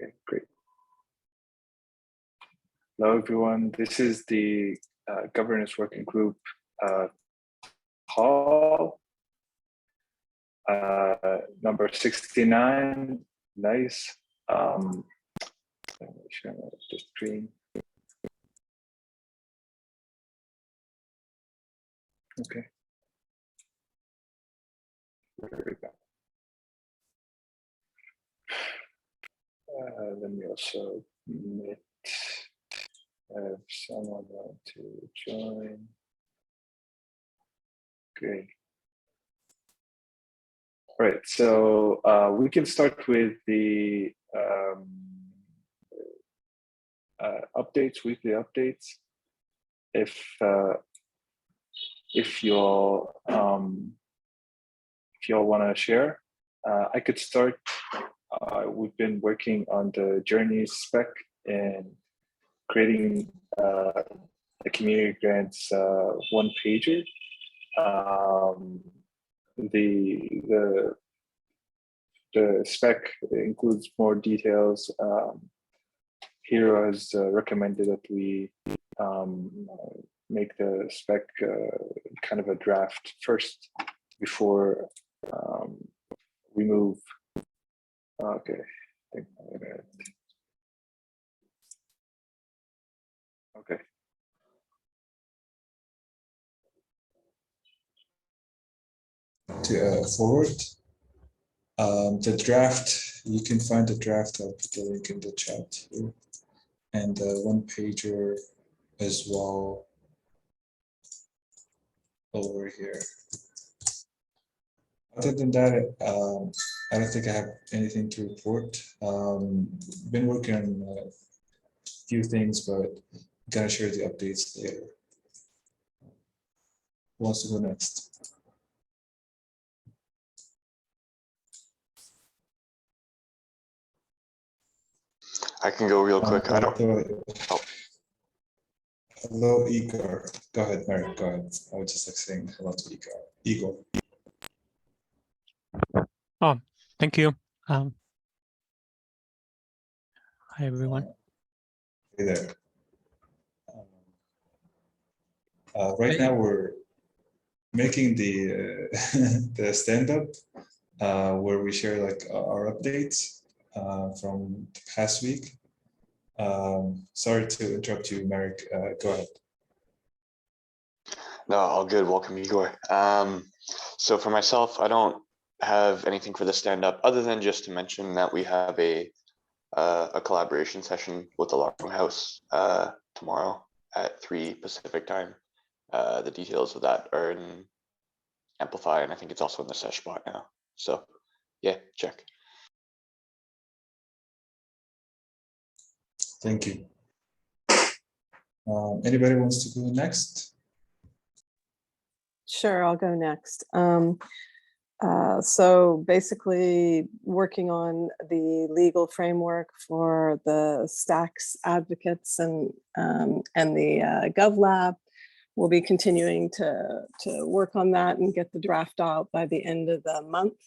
Okay, great. Hello, everyone. This is the Governance Working Group call, number 69. Nice. Let me share the screen. Okay. There we go. Let me also have someone want to join. Great. All right, so we can start with the updates, weekly updates. If y'all want to share, I could start. We've been working on the journeys spec and creating a community grants one pager. The spec includes more details. Hiro has recommended that we make the spec kind of a draft first before we move. Okay, I think I'm gonna. Okay. To forward the draft, you can find the draft. I'll put the link in the chat here, and one pager as well over here. Other than that, I don't think I have anything to report. Been working on a few things, but I'm gonna share the updates later. Who wants to go next? I can go real quick. I don't. Hello, Igor. Go ahead, Merrick. Go ahead. I was just like saying hello to Igor. Igor. Oh, thank you. Hi, everyone. Hey there. Right now we're making the the stand-up where we share like our updates from the past week. Sorry to interrupt you, Merrick. Go ahead. No, all good. Welcome, Igor. So for myself, I don't have anything for the stand-up other than just to mention that we have a collaboration session with the Longhouse tomorrow at 3 Pacific time. The details of that are in Amplify, and I think it's also in the sesh bot now. So yeah, check. Thank you. Anybody wants to go next? Sure, I'll go next. So basically working on the legal framework for the Stacks advocates and the GovLab. We'll be continuing to work on that and get the draft out by the end of the month.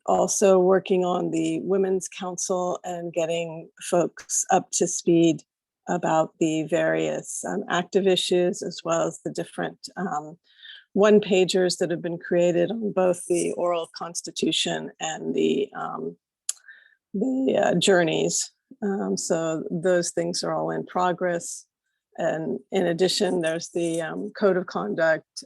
Also working on the Women's Council and getting folks up to speed about the various active issues, as well as the different one-pagers that have been created on both the oral constitution and the journeys. So those things are all in progress. And in addition, there's the code of conduct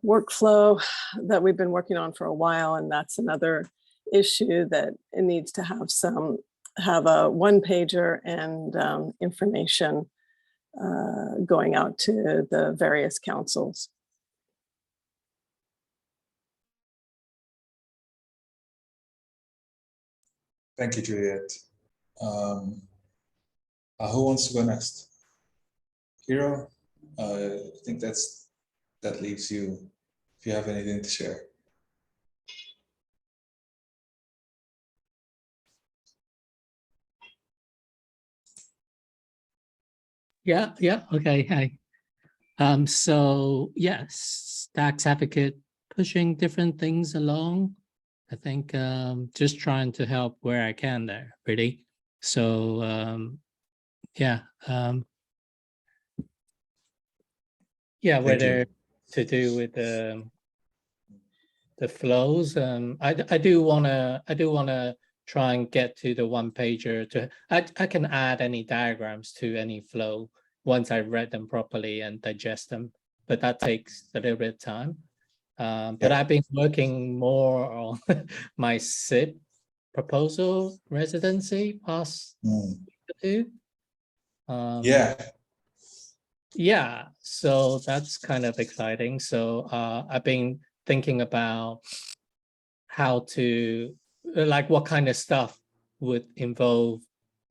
workflow that we've been working on for a while, and that's another issue that it needs to have a one-pager and information going out to the various councils. Thank you, Juliet. Who wants to go next? Hiro, I think that leaves you if you have anything to share. Yeah, okay, hi. So yes, Stacks Advocate pushing different things along. I think just trying to help where I can there, really. So yeah, yeah, Thank whether you. to do with the flows. I do wanna try and get to the one pager. I can add any diagrams to any flow once I read them properly and digest them, but that takes a little bit of time. But Yeah. I've been working more on my SIP proposal residency past Mm. two. Yeah. Yeah, so that's kind of exciting. So I've been thinking about how to like what kind of stuff would involve,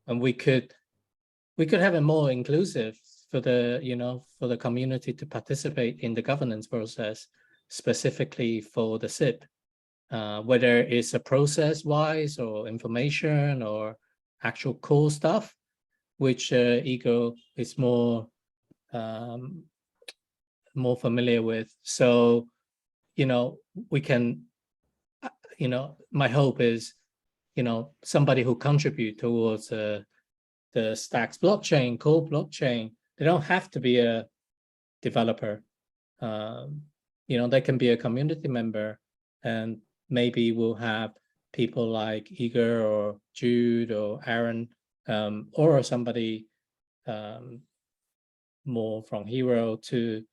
and we could have it more inclusive for the, you know, for the community to participate in the governance process, specifically for the SIP, whether it's a process wise or information or actual core stuff, which Ego is more familiar with. So, you know, we can, you know, my hope is, you know, somebody who contribute towards the Stacks blockchain, core blockchain, they don't have to be a developer. You know, they can be a community member, and maybe we'll have people like Igor or Jude or Aaron, or somebody more from Hero to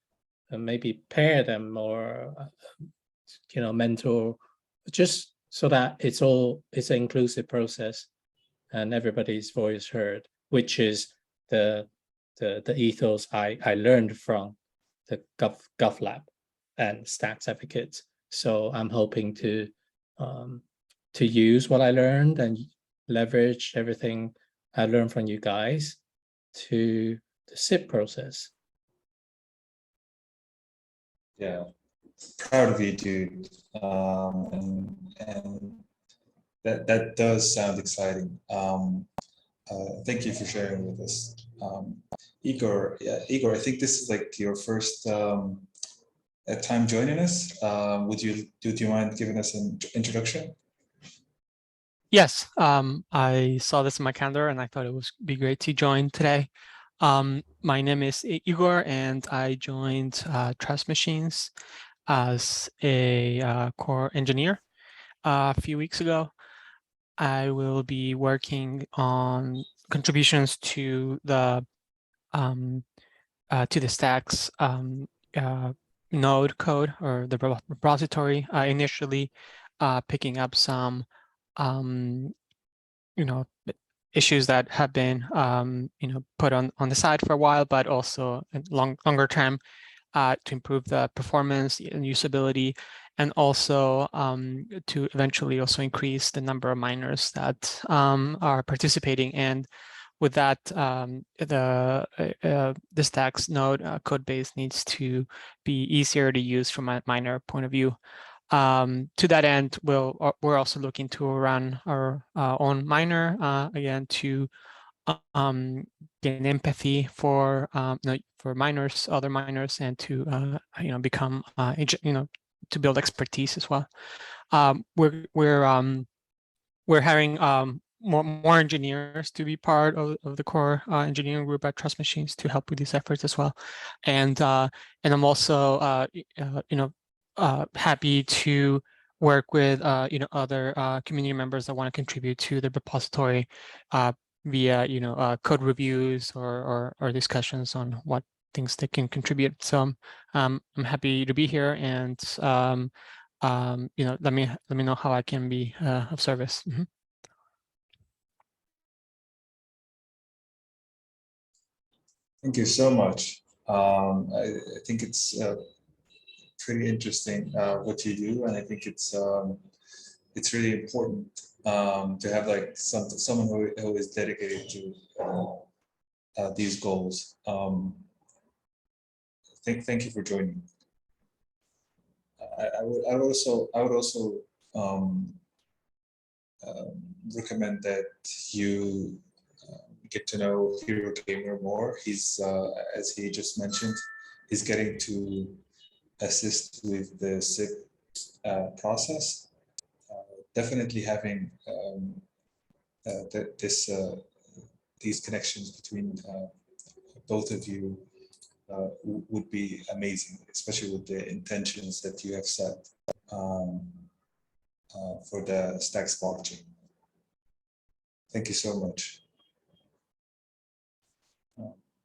maybe pair them or you know, mentor, just so that it's an inclusive process and everybody's voice heard, which is the ethos I learned from the GovLab and Stacks Advocates. So I'm hoping to use what I learned and leverage everything I learned from you guys to the SIP process. Yeah. Proud of you, dude. And that does sound exciting. Thank you for sharing with us. Igor, Igor, I think this is like your first time joining us. Do you mind giving us an introduction? Yes, I saw this in my calendar and I thought it would be great to join today. My name is Igor and I joined Trust Machines as a core engineer a few weeks ago. I will be working on contributions to the Stacks node code or the repository. Initially, picking up some you know, issues that have been you know, put on the side for a while, but also in longer term to improve the performance and usability, and also to eventually also increase the number of miners that are participating. And with that, the Stacks node code base needs to be easier to use from a miner point of view. To that end, we're also looking to run our own miner again to gain empathy for for miners, other miners, and to you know, become you know, to build expertise as well. We're hiring more engineers to be part of the core engineering group at Trust Machines to help with these efforts as well. And I'm also you know, happy to work with you know, other community members that want to contribute to the repository via, you know, code reviews or discussions on what things they can contribute. So I'm happy to be here, and you know, let me know how I can be of service. Mm-hmm. Thank you so much. I think it's pretty interesting what you do, and I think it's really important to have like someone who is dedicated to these goals. Thank you for joining. I would also recommend that you get to know Hero Gamer more. He's as he just mentioned, he's getting to assist with the SIP process. definitely having these connections between both of you would be amazing, especially with the intentions that you have set for the Stacks blockchain. Thank you so much.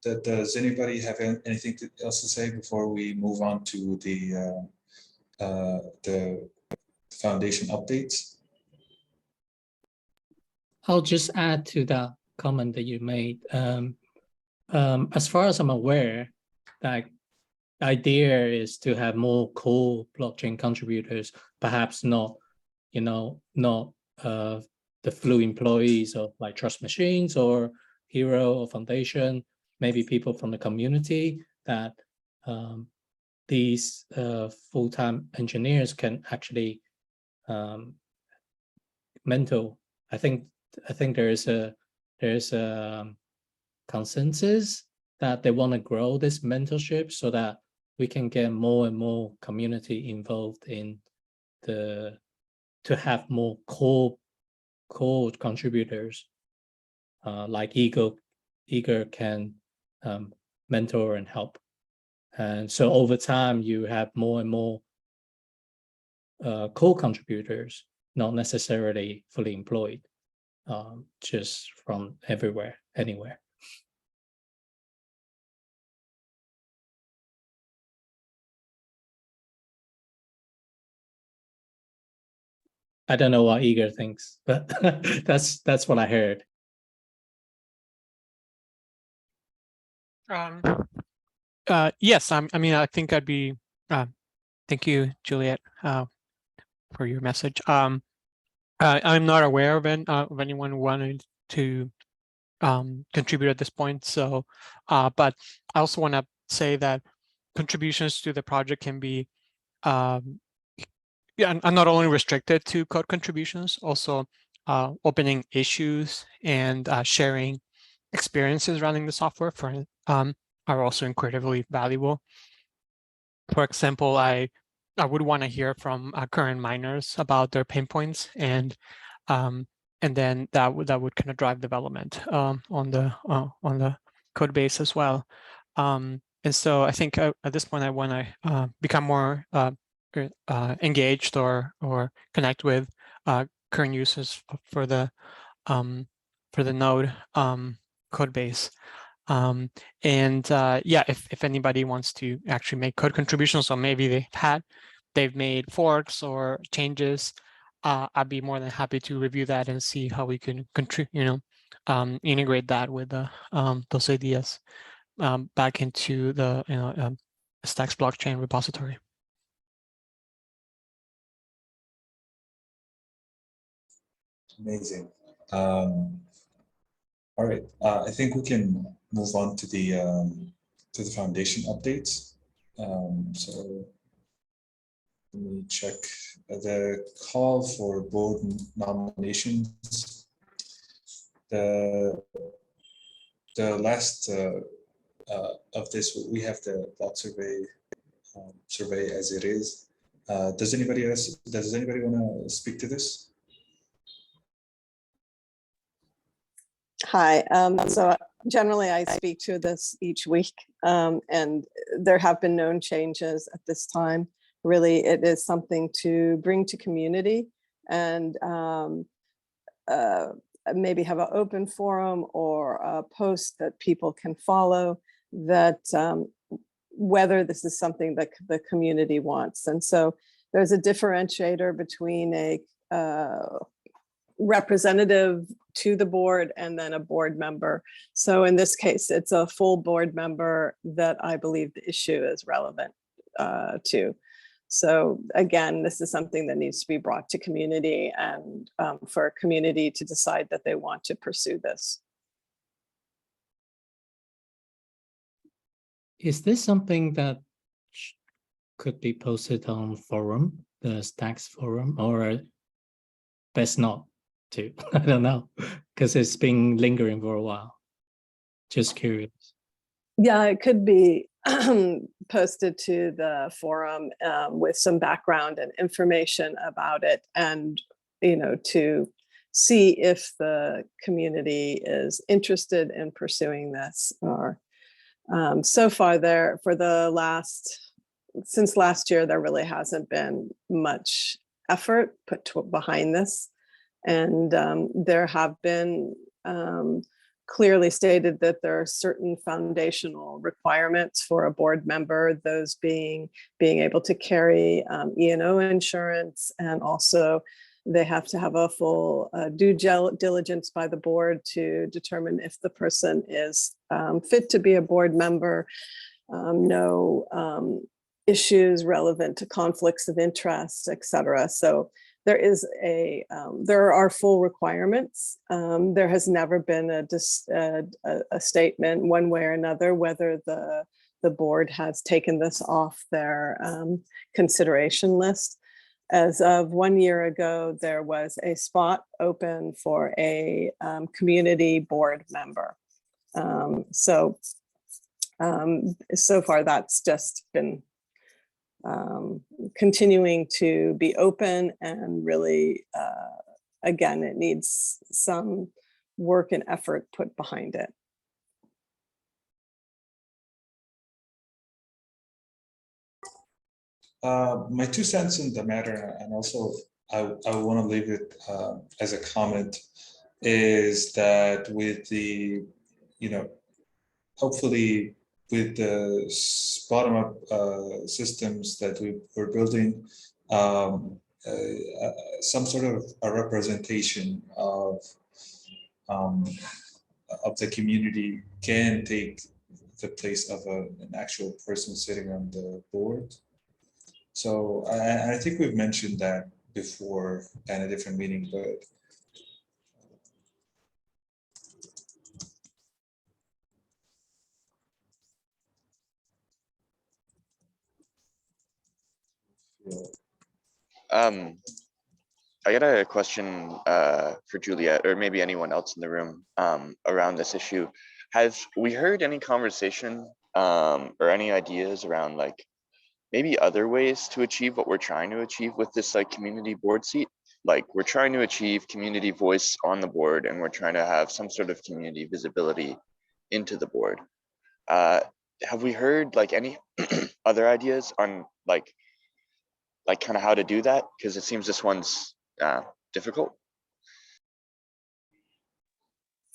Does anybody have anything else to say before we move on to the foundation updates? I'll just add to that comment that you made. As far as I'm aware, that idea is to have more core blockchain contributors, perhaps not, not the full employees of like Trust Machines or Hero or Foundation, maybe people from the community, that these full-time engineers can actually mentor. I think there is a consensus that they want to grow this mentorship so that we can get more and more community involved in to have more core contributors like Eager can mentor and help. And so over time, you have more and more core contributors, not necessarily fully employed, just from everywhere, anywhere. I don't know what Eager thinks, but that's what I heard. Yes, I mean, I think I'd be. Thank you, Juliet, for your message. I'm not aware of anyone who wanted to contribute at this point. So, but I also want to say that contributions to the project can be, and not only restricted to code contributions, also opening issues and sharing experiences running the software are also incredibly valuable. For example, I would want to hear from current miners about their pain points, and then that would kind of drive development on the code base as well. And so I think at this point I want to become more engaged or connect with current users for the node code base. And yeah, if anybody wants to actually make code contributions, or maybe they've made forks or changes, I'd be more than happy to review that and see how we can integrate that with those ideas back into the Stacks blockchain repository. Amazing. All right, I think we can move on to the foundation updates. So let me check the call for board nominations. The last of this, we have the block survey as it is. Does anybody want to speak to this? Hi, so generally I speak to this each week, and there have been no changes at this time. Really, it is something to bring to community and maybe have an open forum or a post that people can follow, that whether this is something that the community wants. And so there's a differentiator between a representative to the board and then a board member. So in this case, it's a full board member that I believe the issue is relevant to. So again, this is something that needs to be brought to community, and for a community to decide that they want to pursue this. Is this something that could be posted on forum, the Stacks forum, or best not to? I don't know, because it's been lingering for a while. Just curious. Yeah, it could be posted to the forum with some background and information about it. And to see if the community is interested in pursuing this. Or so far there, since last year, there really hasn't been much effort put behind this. And there have been clearly stated that there are certain foundational requirements for a board member, those being able to carry E&O insurance, and also they have to have a full due diligence by the board to determine if the person is fit to be a board member. No issues relevant to conflicts of interest, etc. So there are full requirements. There has never been a statement one way or another whether the board has taken this off their consideration list. As of 1 year ago, there was a spot open for a community board member. So far that's just been continuing to be open, and really, again, it needs some work and effort put behind it. My 2 cents in the matter, and also I want to leave it as a comment, is that with the, hopefully with the bottom-up systems that we're building, some sort of a representation of the community can take the place of an actual person sitting on the board. So I think we've mentioned that before in a different meeting, but I got a question for Juliet, or maybe anyone else in the room, around this issue. Have we heard any conversation or any ideas around like maybe other ways to achieve what we're trying to achieve with this like community board seat? Like we're trying to achieve community voice on the board, and we're trying to have some sort of community visibility into the board. Have we heard like any other ideas on like kind of how to do that? Because it seems this one's difficult.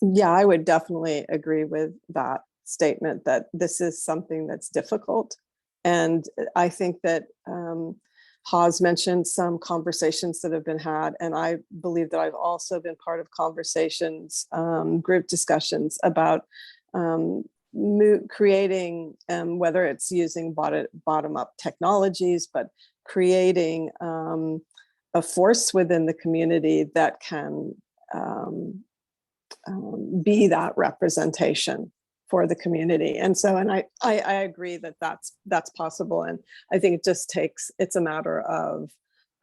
Yeah, I would definitely agree with that statement, that this is something that's difficult. And I think that Haz mentioned some conversations that have been had, and I believe that I've also been part of conversations, group discussions about creating, whether it's using bottom-up technologies, but creating a force within the community that can be that representation for the community. And so, and I agree that that's possible. And I think it just it's a matter of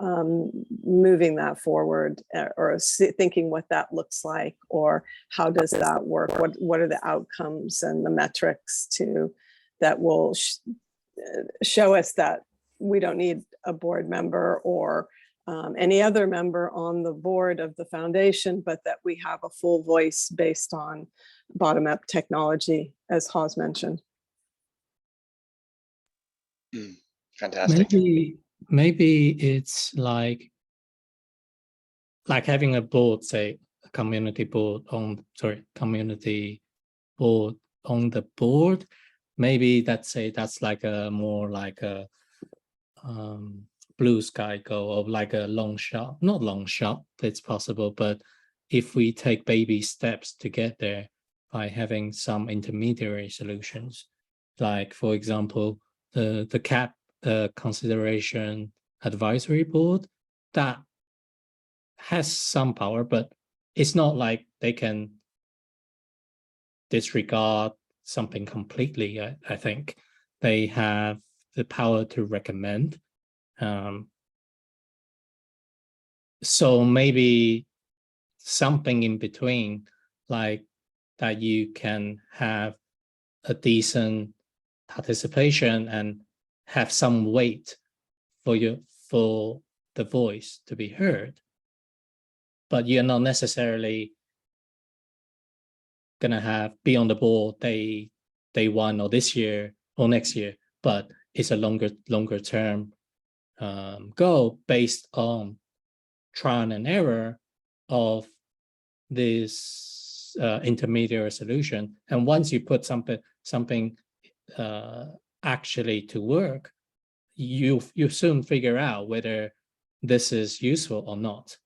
moving that forward, or thinking what that looks like, or how does that work? What are the outcomes and the metrics that will show us that we don't need a board member or any other member on the board of the foundation, but that we have a full voice based on bottom-up technology, as Haz mentioned. Fantastic. Maybe it's like having a board, say a community board on the board. Maybe that's like a more like a blue sky goal, of like a long shot. Not long shot, it's possible, but if we take baby steps to get there by having some intermediary solutions, like for example the CAP consideration advisory board, that has some power, but it's not like they can disregard something completely. I think they have the power to recommend. So maybe something in between, like that you can have a decent participation and have some weight for the voice to be heard. but you're not necessarily gonna be on the board day one or this year or next year, but it's a longer term goal based on trial and error of this intermediate solution. And once you put something actually to work, you soon figure out whether this is useful or not.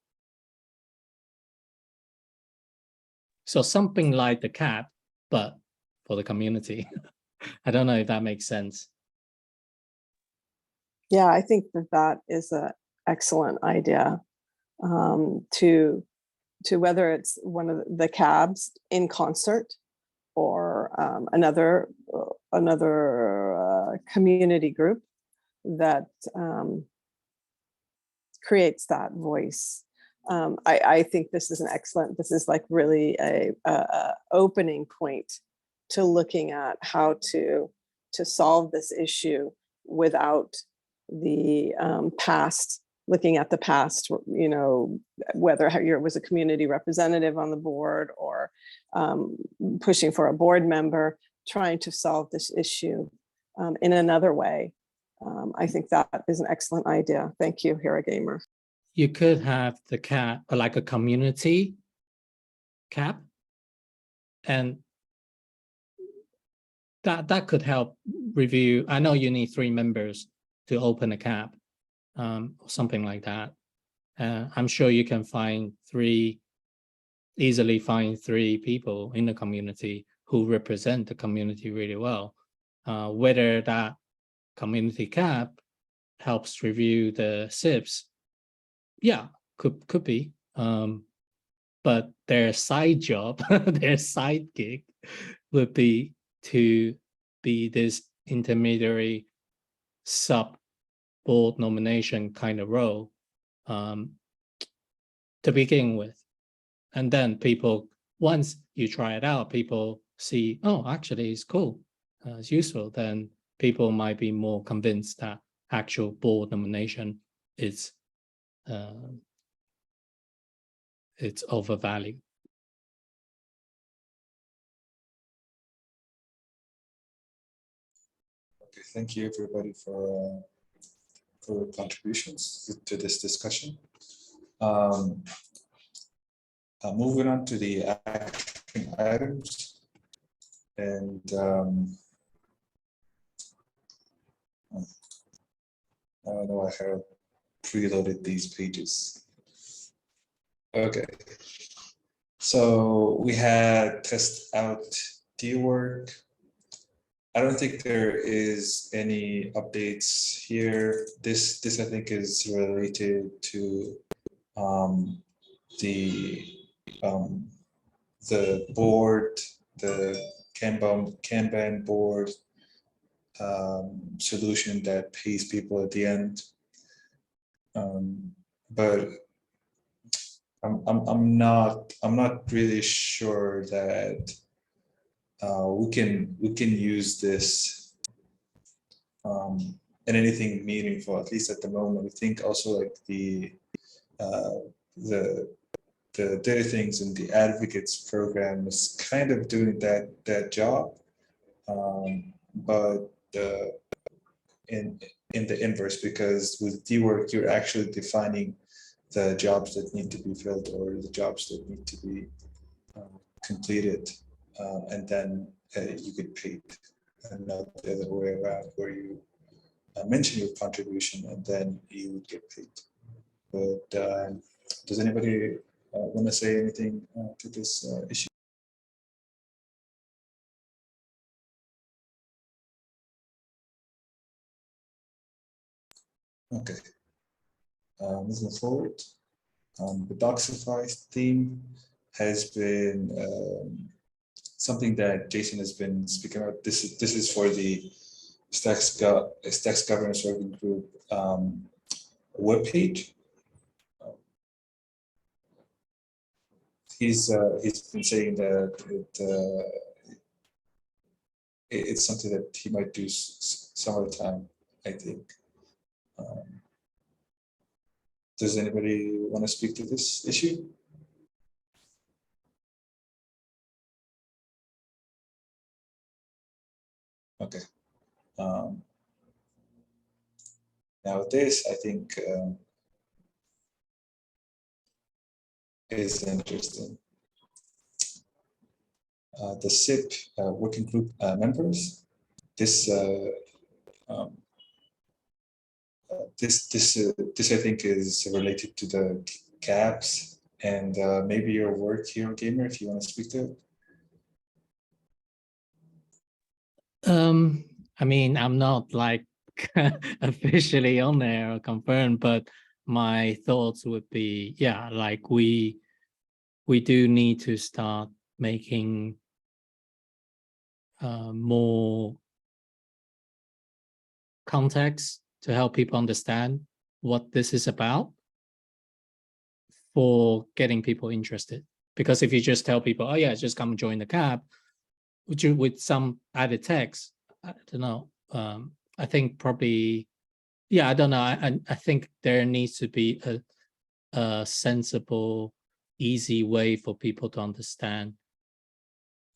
So something like the CAP, but for the community. I don't know if that makes sense. Yeah, I think that is an excellent idea, to whether it's one of the cabs in concert or another community group that creates that voice. I think this is this is like really a opening point to looking at how to solve this issue without the past, looking at the past, you know, whether you was a community representative on the board or pushing for a board member, trying to solve this issue in another way. I think that is an excellent idea. Thank you, Hera Gamer. You could have the CAP, like a community CAP, and that could help review. I know you need 3 members to open a CAP, or something like that. I'm sure you can easily find 3 people in the community who represent the community really well. Whether that community CAP helps review the SIPs, yeah, could be. But their side job, their side gig would be to be this intermediary sub board nomination kind of role to begin with. And then people, once you try it out, people see, oh, actually it's cool, it's useful, then people might be more convinced that actual board nomination is it's overvalued. Okay, thank you everybody for contributions to this discussion. Moving on to the action items, and I know I have preloaded these pages. Okay, so we had test out D-work. I don't think there is any updates here. This I think is related to the board, the Kanban board solution that pays people at the end. But I'm not really sure that we can use this in anything meaningful, at least at the moment. I think also like the data things in the advocates program is kind of doing that job, but in the inverse, because with D-work you're actually defining the jobs that need to be filled or the jobs that need to be completed, and then you get paid. And not the other way around, where you mention your contribution and then you would get paid. But does anybody want to say anything to this issue? Okay. Moving forward, the Doxify theme has been something that Jason has been speaking about. This is for the Stacks Governance Working Group webpage. He's been saying that it's something that he might do some other time, I think. Does anybody want to speak to this issue? Okay. Now this, I think, is interesting. The SIP working group members. This this I think is related to the gaps and maybe your work here, Gamer, if you want to speak to it. I mean, I'm not like officially on there or confirmed, but my thoughts would be, yeah, like we do need to start making more context to help people understand what this is about for getting people interested. Because if you just tell people, oh yeah, just come join the CAB, with some added text, I don't know. I think probably, yeah, I don't know. I think there needs to be a sensible, easy way for people to understand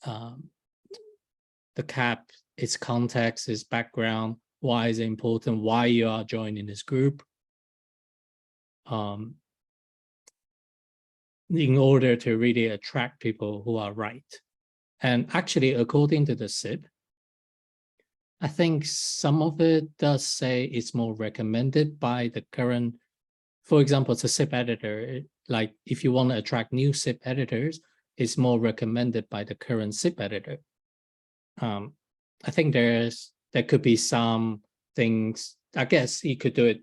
the CAB, its context, its background, why is it important, why you are joining this group, in order to really attract people who are right. And actually, according to the SIP, I think some of it does say it's more recommended by the current, for example, it's a SIP editor. Like if you want to attract new SIP editors, it's more recommended by the current SIP editor. I think there could be some things, I guess you could do it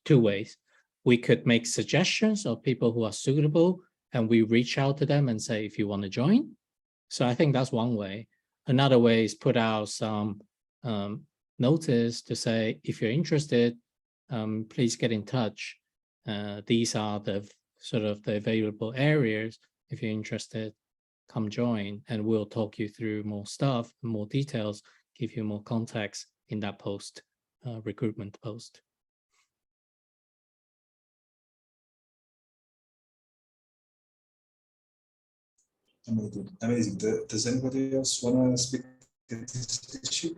two ways. We could make suggestions of people who are suitable and we reach out to them and say, if you want to join. So I think that's one way. Another way is put out some notice to say, if you're interested, please get in touch. These are the sort of the available areas. If you're interested, come join and we'll talk you through more stuff, more details, give you more context in that post, recruitment post. Amazing. Amazing. Does anybody else want to speak to this issue?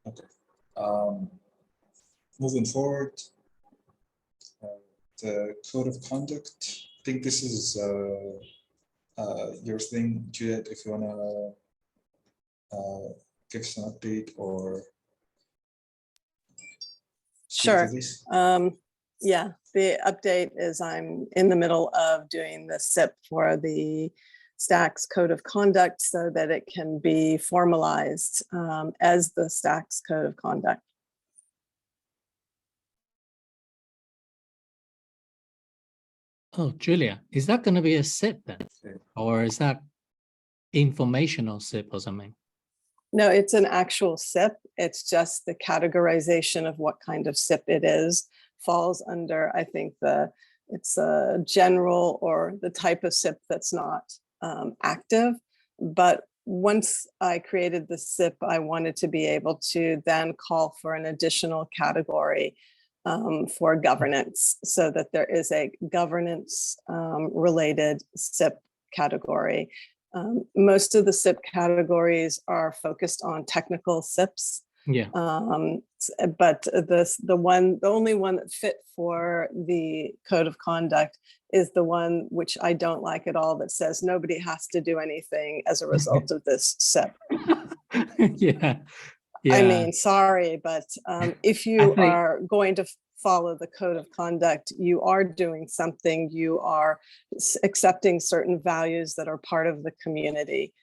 Okay. Moving forward, the code of conduct. I think this is your thing, Juliet, if you want to give us an update or Sure. Yeah, the update is I'm in the middle of doing the SIP for the Stacks Code of Conduct so that it can be formalized as the Stacks Code of Conduct. Oh, Julia, is that going to be a SIP then? Okay. Or is that informational SIP or something? No, it's an actual SIP. It's just the categorization of what kind of SIP it is falls under, I think, it's a general or the type of SIP that's not active. But once I created the SIP, I wanted to be able to then call for an additional category for governance so that there is a governance related SIP category. Most of the SIP categories are focused on technical SIPs. Yeah. But the only one that fit for the code of conduct is the one which I don't like at all, that says nobody has to do anything as a result of this SIP. Yeah. I mean, sorry, but if you are going to follow the code of conduct, you are doing something, you are accepting certain values that are part of the community.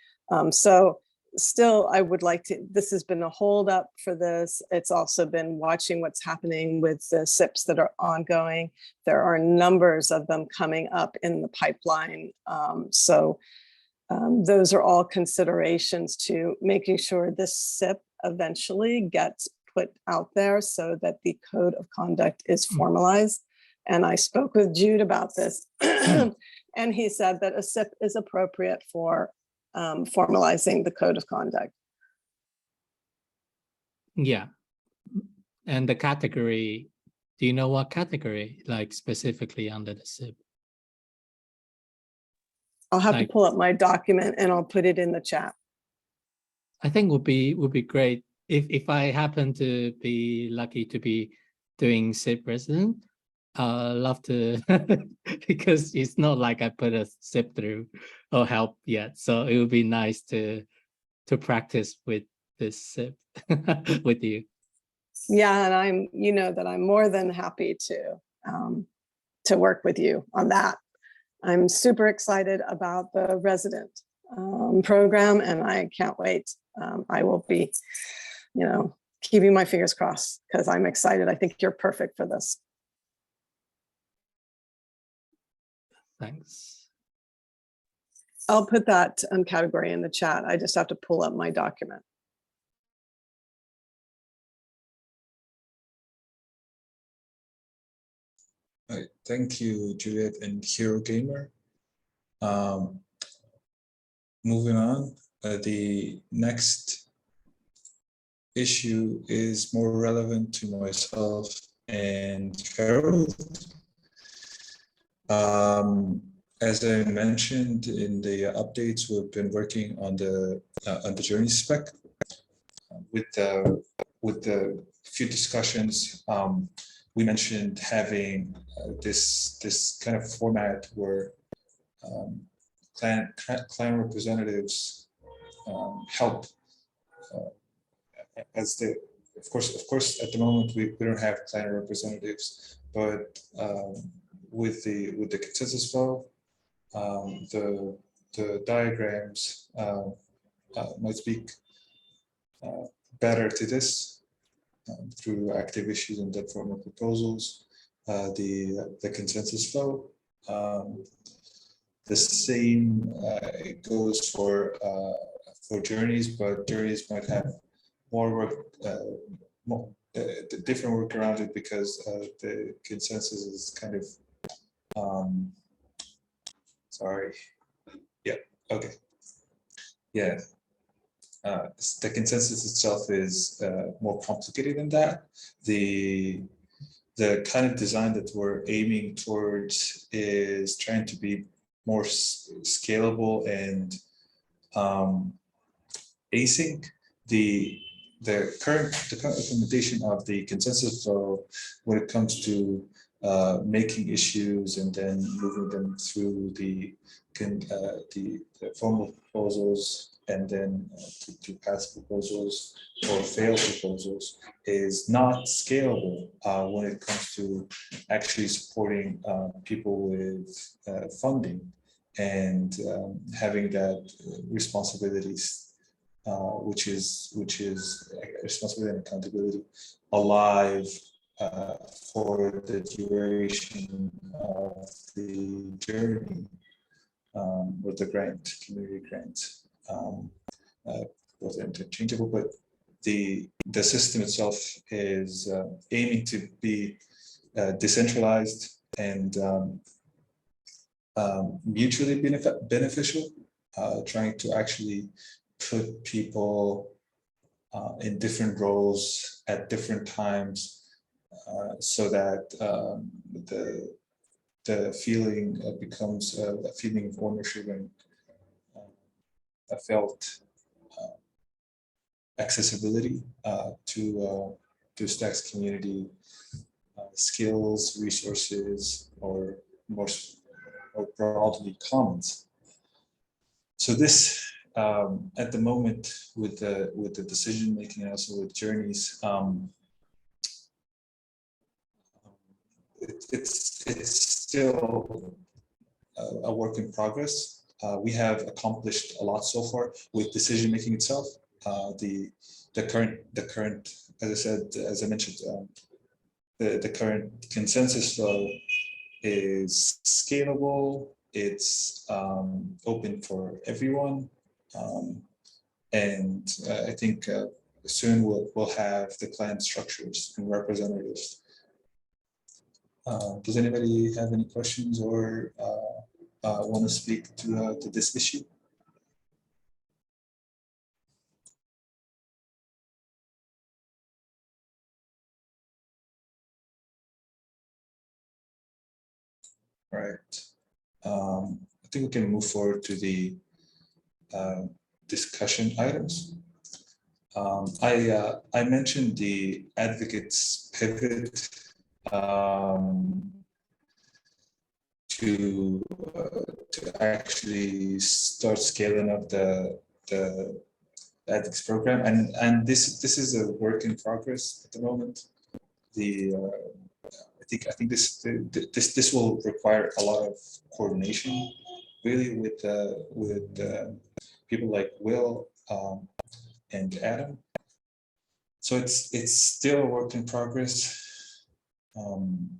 So still, I would like to, this has been a hold up for this. It's also been watching what's happening with the SIPs that are ongoing. There are numbers of them coming up in the pipeline. Those are all considerations to making sure this SIP eventually gets put out there so that the code of conduct is formalized. And I spoke with Jude about this and he said that a SIP is appropriate for formalizing the code of conduct. Yeah. And the category, do you know what category, like specifically under the SIP? I'll have to Like- pull up my document and I'll put it in the chat. I think would be great if I happen to be lucky to be doing SIP resident. I'd love to because it's not like I put a SIP through or help yet. So it would be nice to practice with this SIP with you. Yeah, and I'm, you know, that I'm more than happy to work with you on that. I'm super excited about the resident program, and I can't wait. I will be, you know, keeping my fingers crossed because I'm excited. I think you're perfect for this. Thanks. I'll put that category in the chat. I just have to pull up my document. All right, thank you, Juliet and Hero Gamer. Moving on, the next issue is more relevant to myself and Harold. As I mentioned in the updates, we've been working on the journey spec with the few discussions. We mentioned having this kind of format where clan representatives help as the of course at the moment we don't have clan representatives, but with the consensus flow, the diagrams might speak better to this through active issues and dead formal proposals. The consensus flow. The same goes for journeys, but journeys might have more work, different work around it because the consensus is kind of sorry. Yeah. Okay. Yeah. The consensus itself is more complicated than that. The kind of design that we're aiming towards is trying to be more scalable and async. The current implementation of the consensus flow when it comes to making issues and then moving them through the formal proposals and then to pass proposals or fail proposals is not scalable when it comes to actually supporting people with funding and having that responsibilities, which is responsibility and accountability alive for the duration of the journey with the grant, community grant. Was interchangeable, but the system itself is aiming to be decentralized and mutually beneficial, trying to actually put people in different roles at different times so that the feeling becomes a feeling of ownership and a felt accessibility to Stack's community skills, resources, or more broadly commons. So this at the moment with the decision making and also with journeys, it's still a work in progress. We have accomplished a lot so far with decision making itself. The current, as I said, as I mentioned, the current consensus flow is scalable. It's open for everyone, and I think soon we'll have the clan structures and representatives. Does anybody have any questions or want to speak to this issue? Right. think we can move forward to the discussion items. I mentioned the advocates pivot to actually start scaling up the ethics program, and this is a work in progress at the moment. I think this will require a lot of coordination, really, with people like Will and Adam. So it's still a work in progress.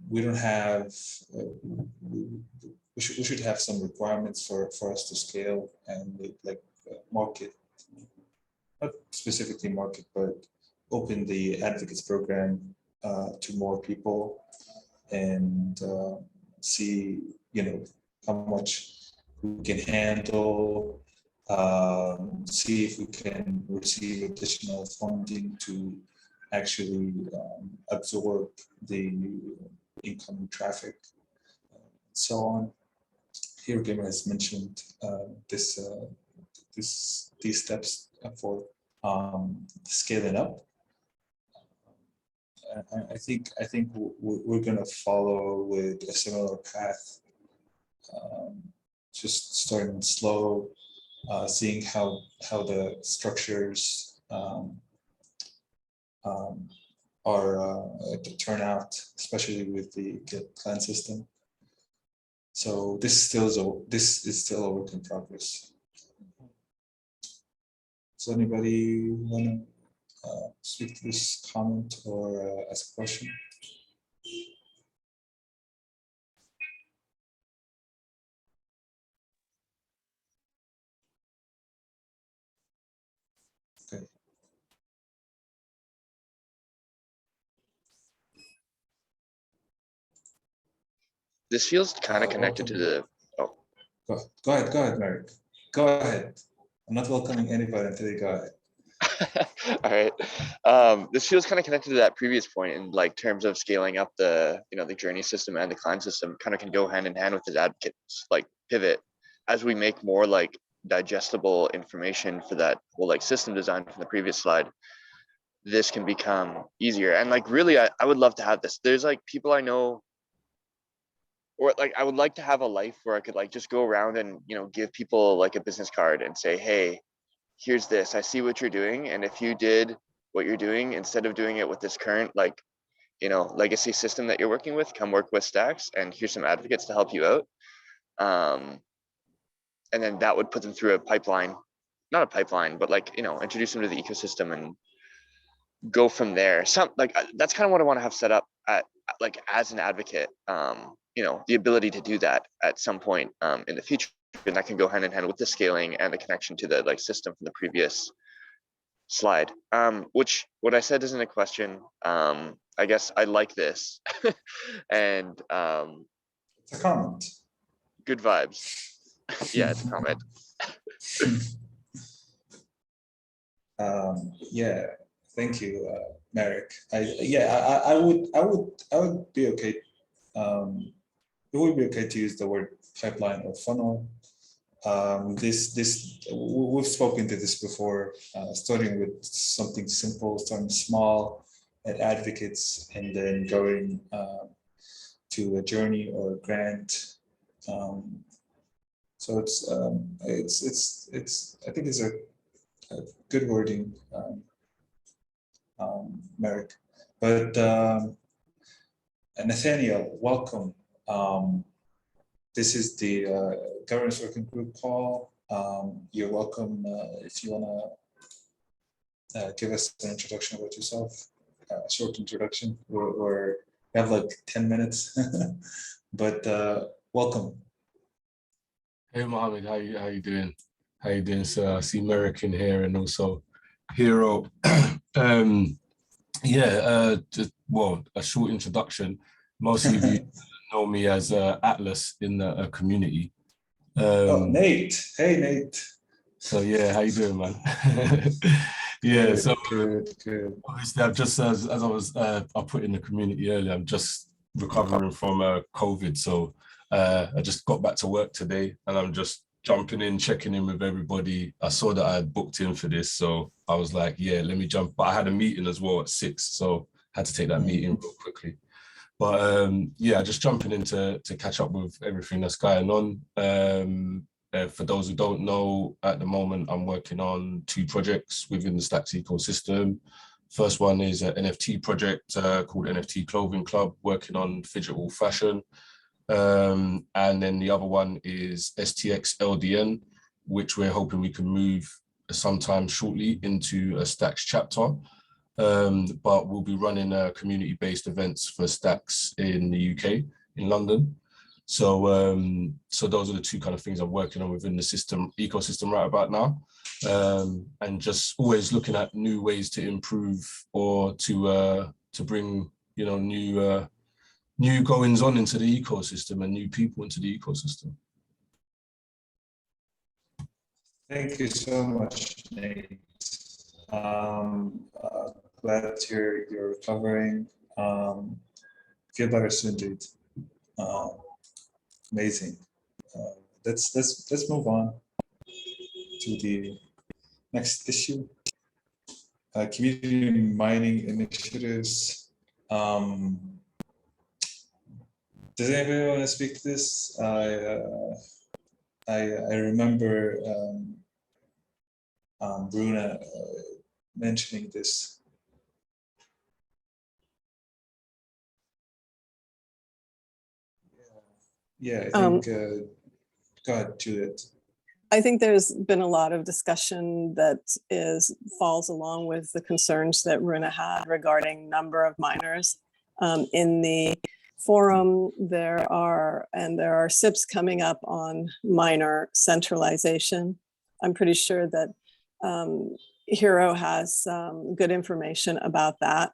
We don't have. We should have some requirements for us to scale and like market, not specifically market, but open the advocates program to more people and see, you know, how much we can handle. See if we can receive additional funding to actually absorb the incoming traffic, so on. Here, Gamer has mentioned these steps for scaling up. I think we're going to follow with a similar path, just starting slow, seeing how the structures turn out, especially with the clan system. So this is still a work in progress. Does anybody want to speak to this comment or ask a question? Okay. This feels kind of connected to the. Oh, go ahead, Merrick. Go ahead. I'm not welcoming anybody until you go ahead. all right. This feels kind of connected to that previous point in like terms of scaling up the the journey system and the client system kind of can go hand in hand with this advocates like pivot as we make more like digestible information for that whole like system design from the previous slide. This can become easier and like really I would love to have this. There's like people I know, or like I would like to have a life where I could like just go around and give people like a business card and say, hey, here's this, I see what you're doing, and if you did what you're doing instead of doing it with this current like legacy system that you're working with, come work with Stacks, and here's some advocates to help you out. And then that would put them through a pipeline, not a pipeline, but like introduce them to the ecosystem and go from there. That's kind of what I want to have set up at like as an advocate. The ability to do that at some point in the future, and that can go hand in hand with the scaling and the connection to the like system from the previous slide. Which what I said isn't a question. I guess I like this, and it's a comment. Good vibes. Yeah, it's a comment. Yeah, thank you, Merrick. I would be okay. It would be okay to use the word pipeline or funnel. We've spoken to this before, starting with something simple, starting small at advocates, and then going to a journey or a grant. So it's I think it's a good wording, Merrick. But Nathaniel, welcome. This is the governance working group call. You're welcome if you want to give us an introduction about yourself, a short introduction. We have like 10 minutes, but welcome. Hey Mohammed, how you doing? How you doing, sir? I see Merrick in here and also Hero. Well, a short introduction. Most of you know me as Atlas in the community. Nate. Hey, Nate. So yeah, how you doing, man? Yeah, good, so good. Obviously, I've just as I was I put in the community earlier, I'm just recovering from COVID, so I just got back to work today and I'm just jumping in, checking in with everybody. I saw that I had booked in for this, so I was like, yeah, let me jump. But I had a meeting as well at 6, so I had to take that meeting real quickly. But yeah, just jumping in to catch up with everything that's going on. For those who don't know, at the moment, I'm working on 2 projects within the Stacks ecosystem. First one is an NFT project called NFT Clothing Club, working on digital fashion. And then the other one is STX LDN, which we're hoping we can move sometime shortly into a Stacks chapter. But we'll be running community-based events for Stacks in the UK, in London. So, so those are the 2 kind of things I'm working on within the ecosystem right about now. And just always looking at new ways to improve or to bring, you know, new goings on into the ecosystem and new people into the ecosystem. Thank you so much, Nate. Glad to hear you're recovering. Feel better soon, dude. Amazing. Let's move on to the next issue. Community mining initiatives. Does anybody want to speak to this? I remember Bruna mentioning this. Yeah, I think, go ahead, Juliet. I think there's been a lot of discussion that falls along with the concerns that Runa had regarding number of miners. In the forum, there are SIPs coming up on miner centralization. I'm pretty sure that Hero has good information about that.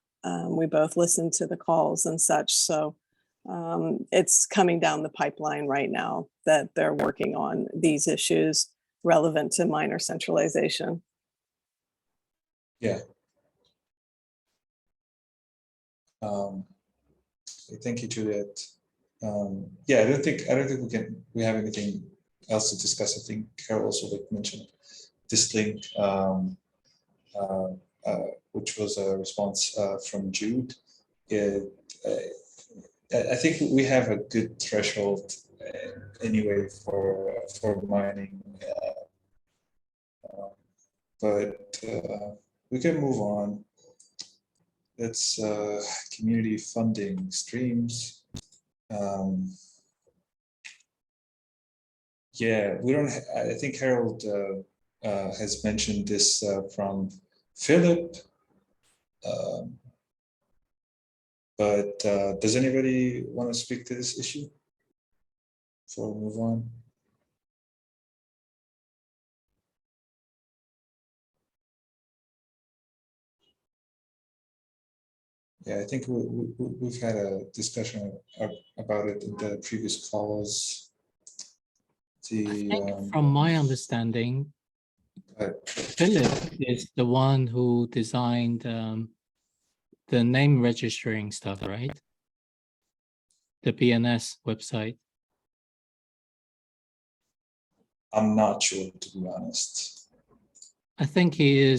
We both listened to the calls and such, so it's coming down the pipeline right now that they're working on these issues relevant to miner centralization. Yeah. Thank you, Juliet. Yeah, I don't think we have anything else to discuss. I think Carol also mentioned this link, which was a response from Jude. I think we have a good threshold anyway for mining, but we can move on. That's community funding streams. Yeah, we don't. I think Harold has mentioned this from Philip. But does anybody want to speak to this issue before we move on? Yeah, I think we've had a discussion about it in the previous calls. From my understanding, Philip is the one who designed the name registering stuff, right? The BNS website. I'm not sure, to be honest. I think he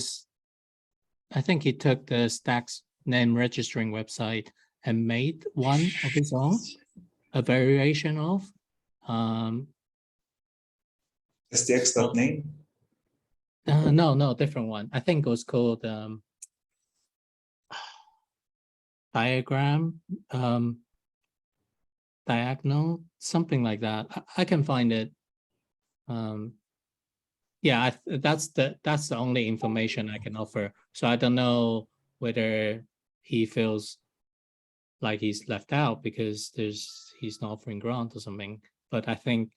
took the Stacks name registering website and made one of his own, a variation of. STX.name? No, different one. I think it was called diagram, diagonal, something like that. I can find it. Yeah, that's the only information I can offer. So I don't know whether he feels like he's left out because he's not offering grant or something. But I think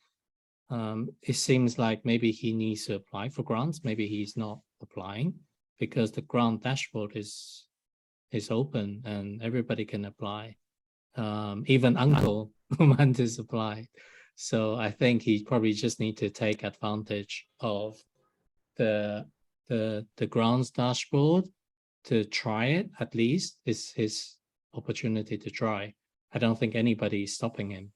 it seems like maybe he needs to apply for grants. Maybe he's not applying because the grant dashboard is open and everybody can apply. Even Uncle Mantis applied. So I think he probably just need to take advantage of the grants dashboard to try it. At least is his opportunity to try. I don't think anybody is stopping him.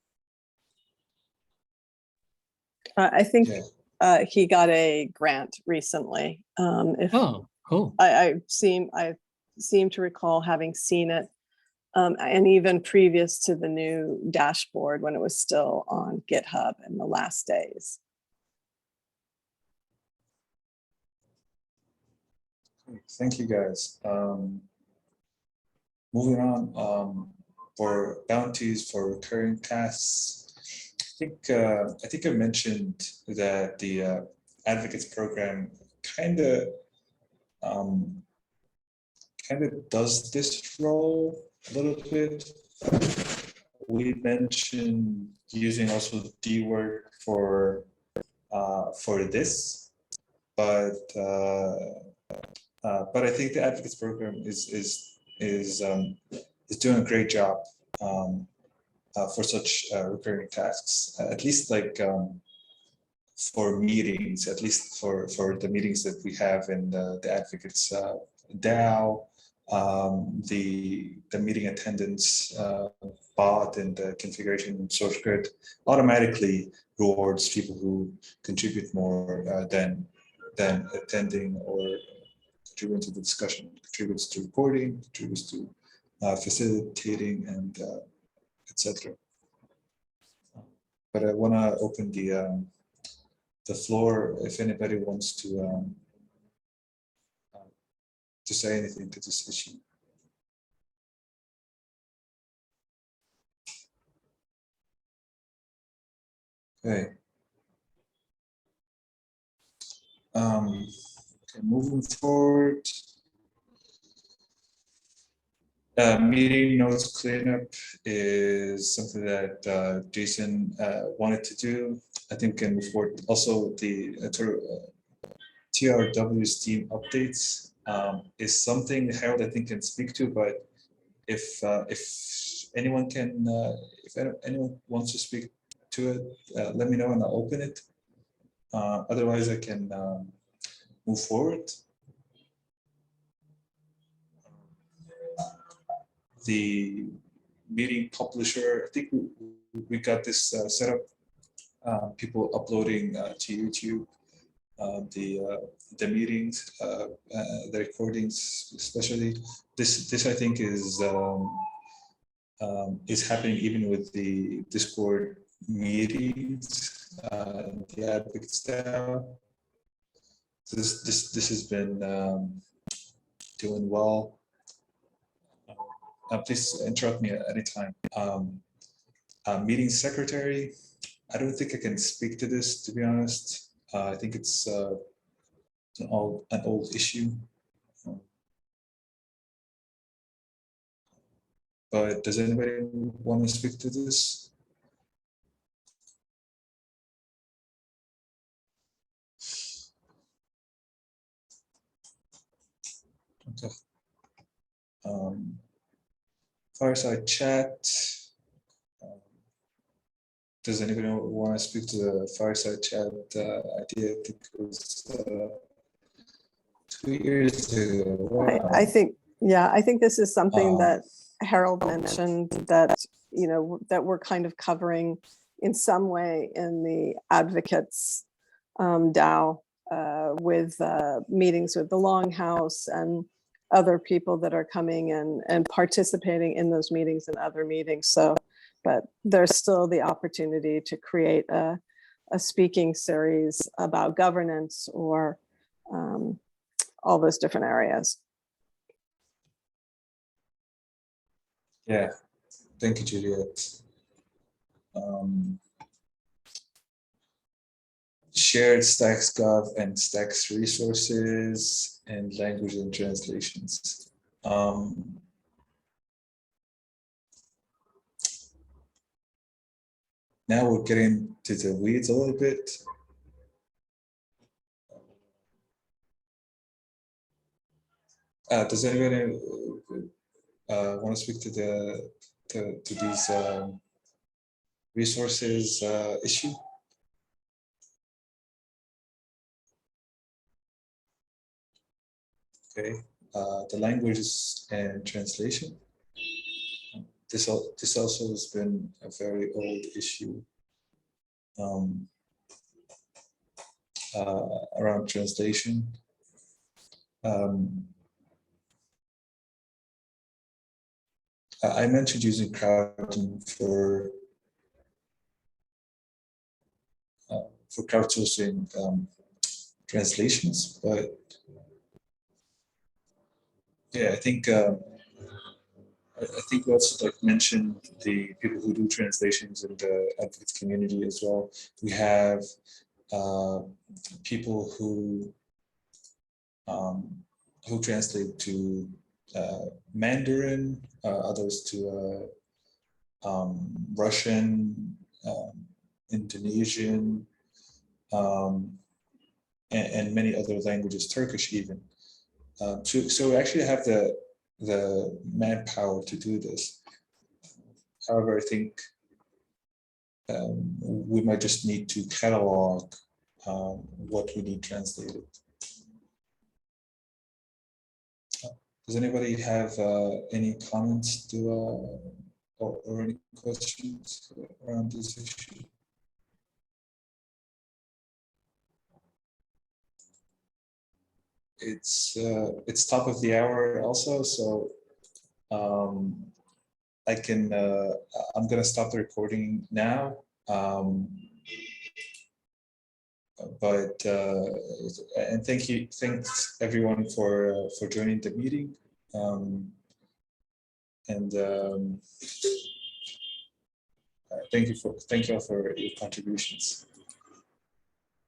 I think Yeah. he got a grant recently. If Oh, cool. I seem to recall having seen it, and even previous to the new dashboard when it was still on GitHub in the last days. Thank you, guys. Moving on, for bounties for recurring tasks, I think I mentioned that the advocates program kind of does this role a little bit. We mentioned using also DWork for this, but I think the advocates program is doing a great job for such recurring tasks. At least like for meetings, at least for the meetings that we have in the advocates DAO, the meeting attendance bot and the configuration source grid automatically rewards people who contribute more than attending or contributing to the discussion, contributes to reporting, contributes to facilitating, and etc. But I want to open the floor if anybody wants to say anything to this issue. Okay. Okay, moving forward. Meeting notes cleanup is something that Jason wanted to do. I think can move forward. Also, the TRW Steam updates is something Harold I think can speak to, but if anyone can, if anyone wants to speak to it, let me know and I'll open it. Otherwise, I can move forward. The meeting publisher, I think we got this set up. People uploading to YouTube the meetings, the recordings, especially. This I think is happening even with the Discord meetings, the advocates DAO. This has been doing well. Please interrupt me at any time. Meeting secretary, I don't think I can speak to this, to be honest. I think it's an old issue. But does anybody want to speak to this? Okay. Fireside chat. Does anybody want to speak to the fireside chat idea? I think it was 2 years ago. Wow. I think, yeah, I think this is something that Harold mentioned that, you know, that we're kind of covering in some way in the advocates DAO with meetings with the Longhouse and other people that are coming in and participating in those meetings and other meetings. So, but there's still the opportunity to create a speaking series about governance or all those different areas. Yeah, thank you, Juliet. Shared StacksGov and Stacks resources and language and translations. Now we're getting to the weeds a little bit. Does anybody want to speak to these resources issue? Okay, the languages and translation. This also has been a very old issue. around translation. I mentioned using Crowdin for crowdsourcing translations, but yeah, I think we also like mentioned the people who do translations in the advocates community as well. We have people who translate to Mandarin, others to Russian, Indonesian, and many other languages, Turkish even. So we actually have the manpower to do this. However, I think we might just need to catalog what we need translated. Does anybody have any comments to or any questions around this issue? It's top of the hour also, so I can I'm gonna stop the recording now. But and thanks everyone for joining the meeting, and thank you all for your contributions.